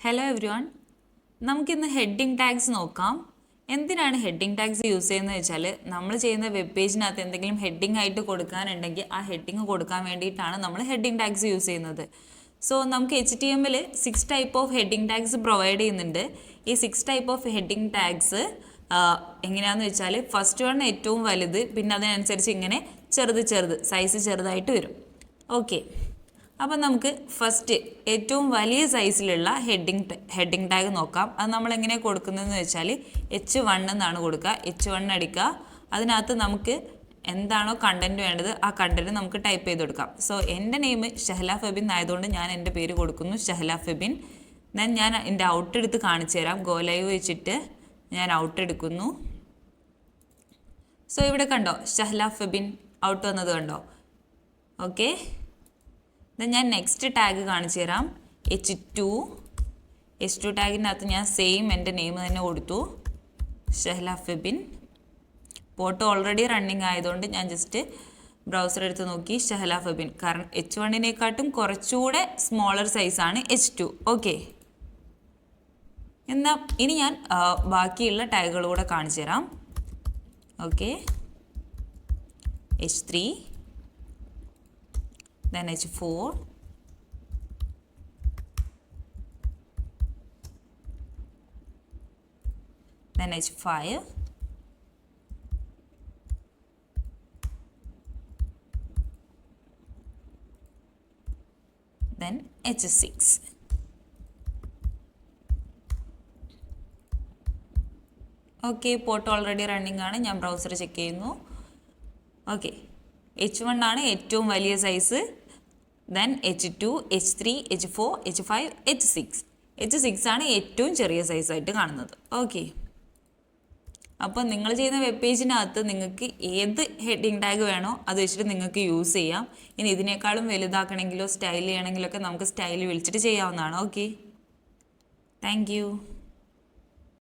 Hello every one, നമുക്കിന്ന് heading tags നോക്കാം. എന്തിനാണ് ഹെഡിങ് ടാഗ്സ് യൂസ് ചെയ്യുന്നത് വെച്ചാൽ നമ്മൾ ചെയ്യുന്ന വെബ് പേജിനകത്ത് എന്തെങ്കിലും ഹെഡിങ് ആയിട്ട് കൊടുക്കാനുണ്ടെങ്കിൽ ആ ഹെഡിങ് കൊടുക്കാൻ വേണ്ടിയിട്ടാണ് നമ്മൾ ഹെഡിങ് ടാഗ്സ് യൂസ് ചെയ്യുന്നത്. സോ നമുക്ക് HTML 6 type of heading tags provide ചെയ്യുന്നുണ്ട്. ഈ 6 ടൈപ്പ് ഓഫ് ഹെഡിങ് ടാഗ്സ് എങ്ങനെയാണെന്ന് വെച്ചാൽ ഫസ്റ്റ് വൺ ഏറ്റവും വലുത്, പിന്നെ അതിനനുസരിച്ച് ഇങ്ങനെ ചെറുത് സൈസ് ചെറുതായിട്ട് വരും. ഓക്കെ, അപ്പം നമുക്ക് ഫസ്റ്റ് ഏറ്റവും വലിയ സൈസിലുള്ള ഹെഡിങ് ടാഗ് നോക്കാം. അത് നമ്മൾ എങ്ങനെയാണ് കൊടുക്കുന്നതെന്ന് വെച്ചാൽ H1 എന്നാണ് കൊടുക്കുക. H1 അടിക്കുക. അതിനകത്ത് നമുക്ക് എന്താണോ കണ്ടൻറ്റ് വേണ്ടത് ആ കണ്ടൻറ്റ് നമുക്ക് ടൈപ്പ് ചെയ്ത് കൊടുക്കാം. സോ എൻ്റെ നെയിം ഷഹല ഫെബിൻ ആയതുകൊണ്ട് ഞാൻ എൻ്റെ പേര് കൊടുക്കുന്നു ഷഹല ഫെബിൻ. ദെൻ ഞാൻ എൻ്റെ ഔട്ട് എടുത്ത് കാണിച്ചു തരാം. ഗോ ലൈവ് വെച്ചിട്ട് ഞാൻ ഔട്ട് എടുക്കുന്നു. സോ ഇവിടെ കണ്ടോ ഷഹല ഫെബിൻ ഔട്ട് വന്നത് കണ്ടോ? ഓക്കെ, ഞാൻ നെക്സ്റ്റ് ടാഗ് കാണിച്ചു തരാം. H2 ടാഗിനകത്ത് ഞാൻ സെയിം എൻ്റെ നെയിം തന്നെ കൊടുത്തു, Shahala Febin. Pot already running ആയതുകൊണ്ട് ഞാൻ ജസ്റ്റ് ബ്രൗസർ എടുത്ത് നോക്കി ഷഹല ഫെബിൻ. കാരണം H1 കുറച്ചുകൂടെ സ്മോളർ സൈസാണ് H2. ഓക്കെ, എന്നാൽ ഇനി ഞാൻ ബാക്കിയുള്ള ടാഗുകൾ കൂടെ കാണിച്ചു തരാം. Okay, H3, then H4, then H5, then H6. Okay, pot already running ആണ്. ഞാൻ ബ്രൗസർ ചെക്ക് ചെയ്യുന്നു. ഓക്കെ, H1 ആണ് ഏറ്റവും വലിയ size. Then H2, H3, H4, H5, H6 ആണ് ഏറ്റവും ചെറിയ സൈസായിട്ട് കാണുന്നത്. ഓക്കെ, അപ്പോൾ നിങ്ങൾ ചെയ്യുന്ന വെബ് പേജിനകത്ത് നിങ്ങൾക്ക് ഏത് ഹെഡിങ് ടാഗ് വേണോ അത് വെച്ചിട്ട് നിങ്ങൾക്ക് യൂസ് ചെയ്യാം. ഇനി ഇതിനേക്കാളും വലുതാക്കണമെങ്കിലോ സ്റ്റൈൽ ചെയ്യണമെങ്കിലോ ഒക്കെ നമുക്ക് സ്റ്റൈൽ വിളിച്ചിട്ട് ചെയ്യാവുന്നതാണ്. Okay, thank you.